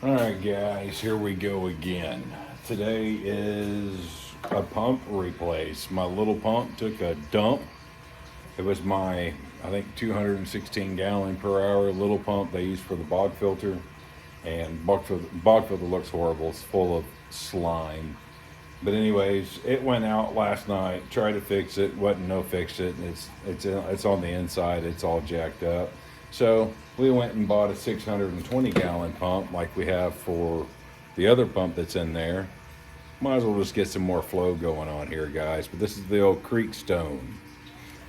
All right, guys, here we go again. Today is a pump replace. My little pump took a dump. It was my, I think, 216 gallon per hour little pump they use for the bog filter. And bog filter looks horrible. It's full of slime. But anyways, it went out last night. Tried to fix it. Wasn't no fix it. It's on the inside. It's all jacked up. So we went and bought a 620 gallon pump like we have for the other pump that's in there. Might as well just get some more flow going on here, guys. But this is the old Creek Stone.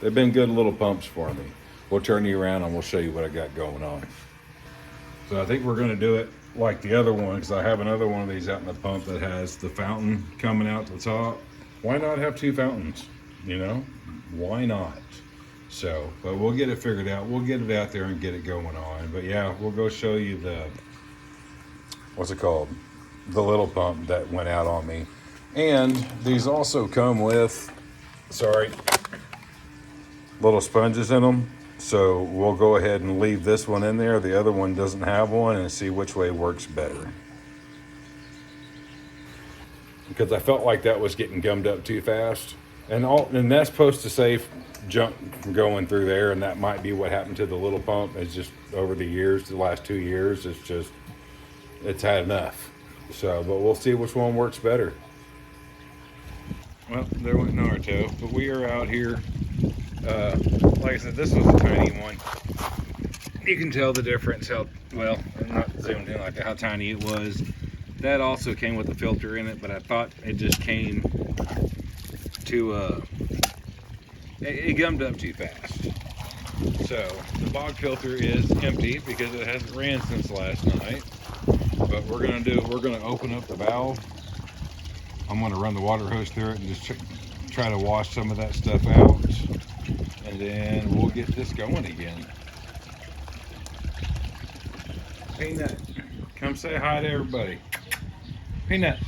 They've been good little pumps for me. We'll turn you around and we'll show you what I got going on. So I think we're going to do it like the other one, because I have another one of these out in the pump that has the fountain coming out the top. Why not have two fountains? You know, why not? So, but we'll get it figured out. We'll get it out there and get it going on. But yeah, we'll go show you the, what's it called? The little pump that went out on me. And these also come with, sorry, little sponges in them. So we'll go ahead and leave this one in there. The other one doesn't have one, and see which way works better. Because I felt like that was getting gummed up too fast. And that's supposed to save junk from going through there, and that might be what happened to the little pump. It's just over the years, the last 2 years, it's had enough. So, but we'll see which one works better. Well, there went Naruto, but we are out here. Like I said, this was a tiny one. You can tell the difference how, well, I'm not zoomed in like that, how tiny it was. That also came with a filter in it, but I thought it just came to, it gummed up too fast. So the bog filter is empty because it hasn't ran since last night. But we're gonna open up the valve. I'm gonna run the water hose through it and just try to wash some of that stuff out. And then we'll get this going again. Peanut, come say hi to everybody. Peanut.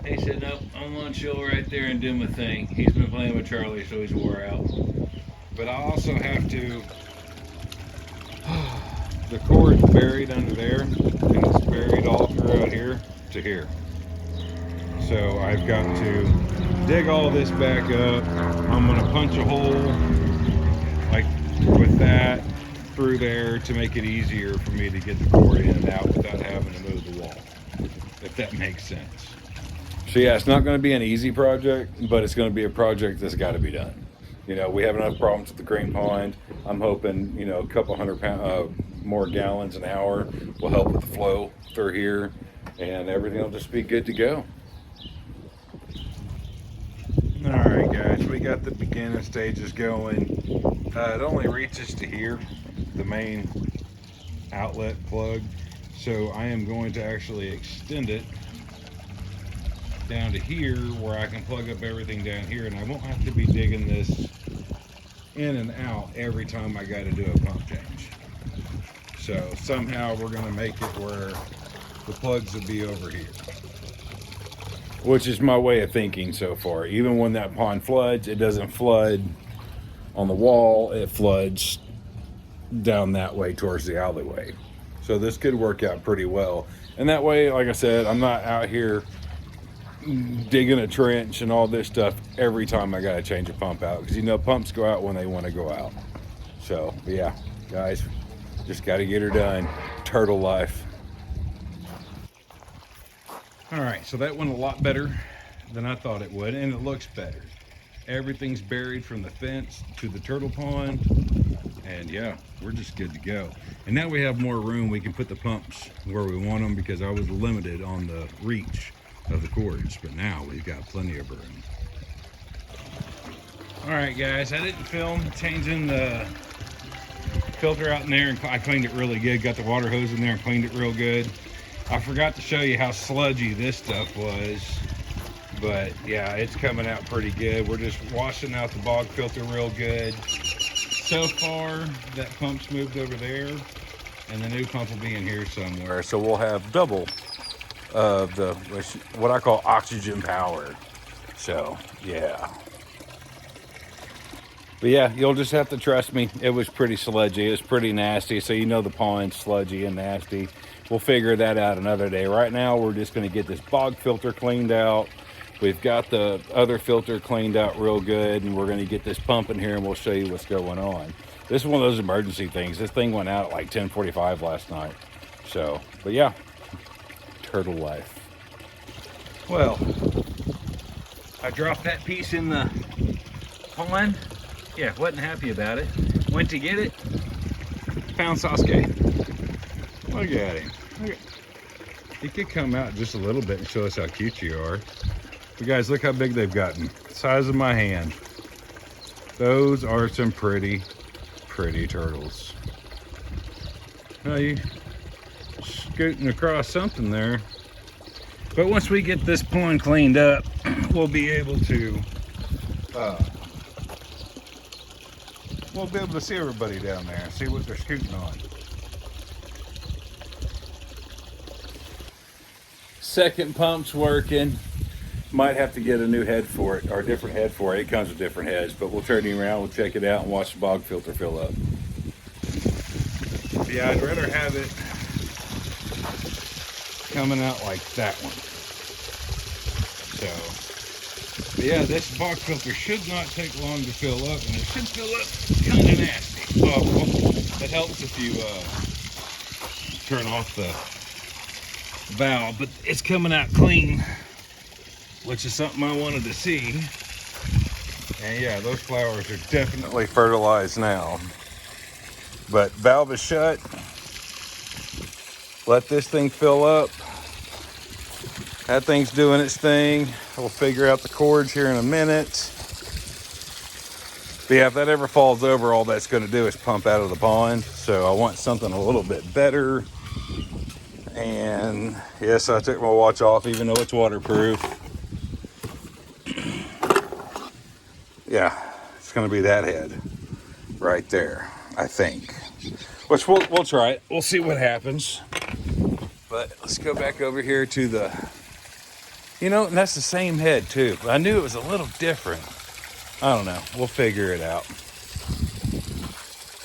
He said, nope, I'm gonna chill right there and do my thing. He's been playing with Charlie, so he's wore out. But I also have to, the cord's buried under there, and it's buried all throughout here to here. So I've got to dig all this back up. I'm gonna punch a hole like with that through there to make it easier for me to get the cord in and out without having to move the wall, if that makes sense. So yeah, it's not going to be an easy project, but it's going to be a project that's got to be done. You know, we have enough problems with the green pond. I'm hoping, you know, a couple more gallons an hour will help with the flow through here, and everything will just be good to go. All right, guys, we got the beginning stages going. It only reaches to here, the main outlet plug. So I am going to actually extend it down to here where I can plug up everything down here, and I won't have to be digging this in and out every time I got to do a pump change. So somehow we're going to make it where the plugs will be over here, which is my way of thinking so far. Even when that pond floods, it doesn't flood on the wall, it floods down that way towards the alleyway. So this could work out pretty well. And that way, like I said, I'm not out here digging a trench and all this stuff every time I gotta change a pump out, because you know pumps go out when they want to go out. So yeah, guys, just got to get her done. Turtle life. All right, so that went a lot better than I thought it would, and it looks better. Everything's buried from the fence to the turtle pond, and yeah, we're just good to go. And now we have more room. We can put the pumps where we want them, because I was limited on the reach of the cords, but now we've got plenty of room. All right, guys, I didn't film changing the filter out in there, and I cleaned it really good. Got the water hose in there and cleaned it real good. I forgot to show you how sludgy this stuff was, but yeah, it's coming out pretty good. We're just washing out the bog filter real good. So far, that pump's moved over there, and the new pump will be in here somewhere. So we'll have double of the, what I call oxygen power. So yeah. But yeah, you'll just have to trust me. It was pretty sludgy. It was pretty nasty. So you know the pond's sludgy and nasty. We'll figure that out another day. Right now, we're just going to get this bog filter cleaned out. We've got the other filter cleaned out real good, and we're going to get this pump in here, and we'll show you what's going on. This is one of those emergency things. This thing went out at like 10:45 last night. So, but yeah, turtle life. Well, I dropped that piece in the pond. Yeah, wasn't happy about it. Went to get it, found Sasuke. Look at him. He could come out just a little bit and show us how cute you are. But guys, look how big they've gotten. Size of my hand. Those are some pretty turtles. Now you scooting across something there. But once we get this pond cleaned up, we'll be able to see everybody down there and see what they're scooting on. Second pump's working. Might have to get a new head for it, or a different head for it. It comes with different heads, but we'll turn him around, we'll check it out, and watch the bog filter fill up. Yeah, I'd rather have it coming out like that one. So, but yeah, this bog filter should not take long to fill up, and it should fill up kind of nasty. Well, it helps if you turn off the valve, but it's coming out clean, which is something I wanted to see. And yeah, those flowers are definitely fertilized now. But valve is shut. Let this thing fill up. That thing's doing its thing. We'll figure out the cords here in a minute. But yeah, if that ever falls over, all that's going to do is pump out of the pond. So I want something a little bit better. And yes, I took my watch off, even though it's waterproof. Yeah, it's going to be that head right there, I think. Which we'll try it. We'll see what happens. But let's go back over here to the, you know, and that's the same head too. But I knew it was a little different. I don't know. We'll figure it out.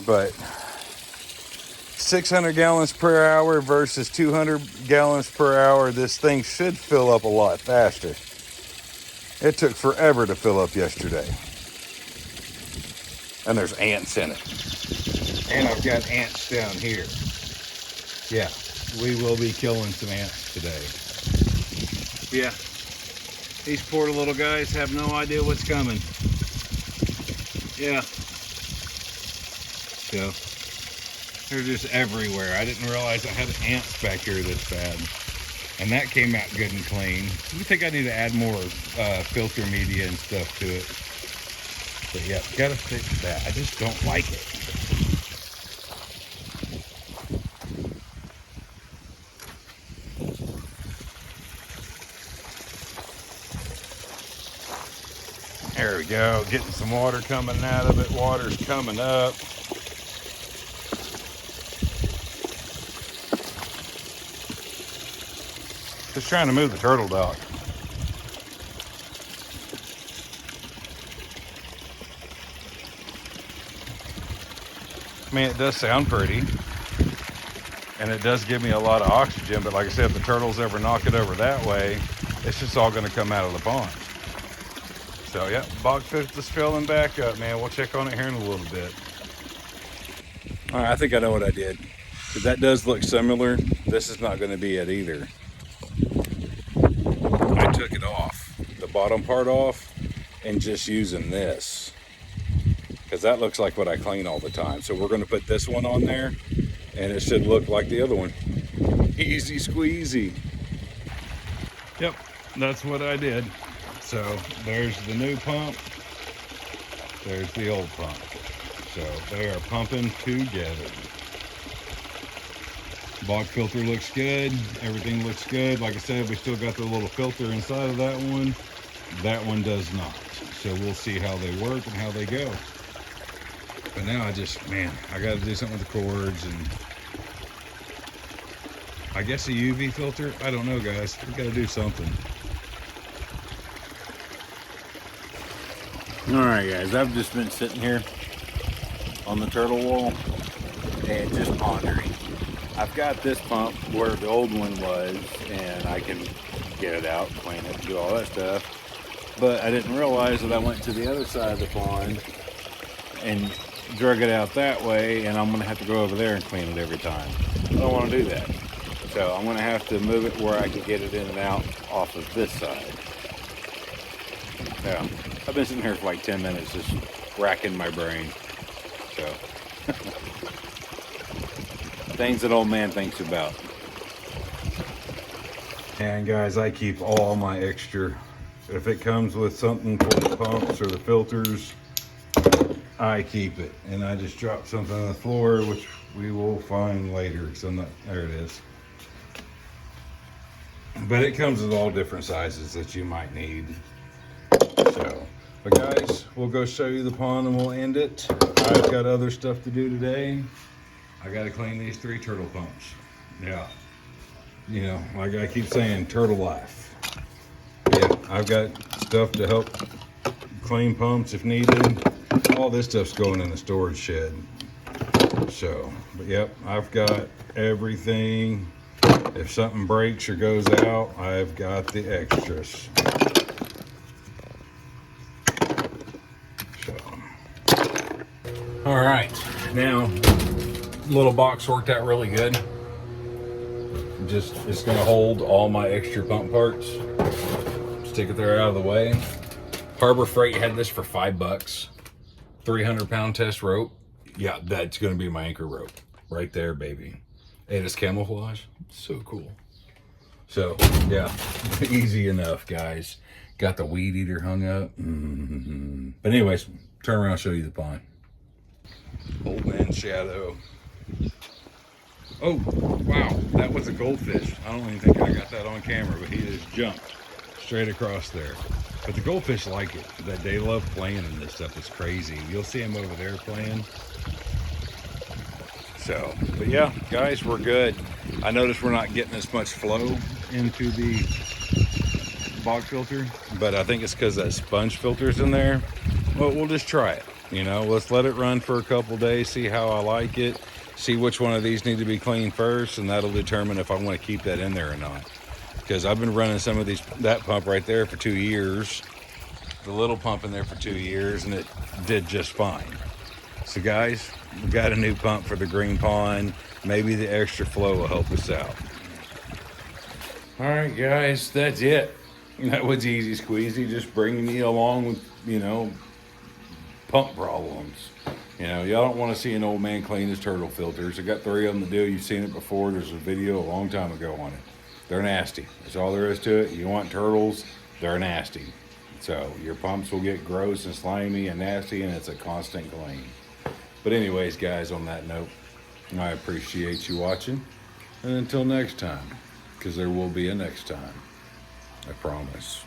But 600 gallons per hour versus 200 gallons per hour. This thing should fill up a lot faster. It took forever to fill up yesterday. And there's ants in it. And I've got ants down here. Yeah, we will be killing some ants today. Yeah, these poor little guys have no idea what's coming. Yeah. So, they're just everywhere. I didn't realize I had ants back here this bad. And that came out good and clean. I think I need to add more filter media and stuff to it. But yeah, gotta fix that. I just don't like it. There we go, getting some water coming out of it. Water's coming up. Just trying to move the turtle dock. I mean, it does sound pretty, and it does give me a lot of oxygen, but like I said, if the turtles ever knock it over that way, it's just all gonna come out of the pond. So yeah, bog filter's filling back up, man. We'll check on it here in a little bit. All right, I think I know what I did. Because that does look similar. This is not gonna be it either. I took it off, the bottom part off, and just using this. Because that looks like what I clean all the time. So we're going to put this one on there, and it should look like the other one. Easy squeezy. Yep, that's what I did. So there's the new pump. There's the old pump. So they are pumping together. Bog filter looks good. Everything looks good. Like I said, we still got the little filter inside of that one. That one does not. So we'll see how they work and how they go. But now I got to do something with the cords, and I guess a UV filter. I don't know, guys. We got to do something. Alright guys, I've just been sitting here on the turtle wall and just pondering. I've got this pump where the old one was, and I can get it out, clean it, do all that stuff. But I didn't realize that I went to the other side of the pond and drug it out that way, and I'm gonna have to go over there and clean it every time. I don't want to do that. So I'm gonna have to move it where I can get it in and out off of this side. Yeah, I've been sitting here for like 10 minutes just racking my brain. So, things that old man thinks about. And guys, I keep all my extra. If it comes with something for the pumps or the filters, I keep it. And I just drop something on the floor, which we will find later. Because I'm not, there it is. But it comes with all different sizes that you might need. So, but guys, we'll go show you the pond and we'll end it. I've got other stuff to do today. I got to clean these 3 turtle pumps. Yeah. You know, like I keep saying, turtle life. Yeah, I've got stuff to help clean pumps if needed. All this stuff's going in the storage shed. So, but yep, I've got everything. If something breaks or goes out, I've got the extras. All right, now little box worked out really good. Just it's gonna hold all my extra pump parts. Stick it there out of the way. Harbor Freight had this for $5. 300-pound test rope. Yeah, that's gonna be my anchor rope right there, baby. And it's camouflage. So cool. So yeah, easy enough, guys. Got the weed eater hung up. But anyways, turn around, show you the pond. Old man shadow. Oh, wow, that was a goldfish. I don't even think I got that on camera, but he just jumped straight across there. But the goldfish like it. That they love playing in this stuff. It's crazy. You'll see them over there playing. So, but yeah, guys, we're good. I noticed we're not getting as much flow into the box filter, but I think it's because that sponge filter's in there. Well, we'll just try it. You know, let's let it run for a couple days, see how I like it, see which one of these need to be cleaned first, and that'll determine if I want to keep that in there or not. Because I've been running some of these, that pump right there for 2 years, the little pump in there for 2 years, and it did just fine. So guys, we got a new pump for the green pond. Maybe the extra flow will help us out. All right, guys, that's it. That was easy squeezy, just bringing me along with, you know, pump problems. You know, y'all don't want to see an old man clean his turtle filters. I got 3 of them to do. You've seen it before. There's a video a long time ago on it. They're nasty. That's all there is to it. You want turtles, they're nasty. So your pumps will get gross and slimy and nasty, and it's a constant clean. But anyways, guys, on that note, I appreciate you watching. And until next time, because there will be a next time. I promise.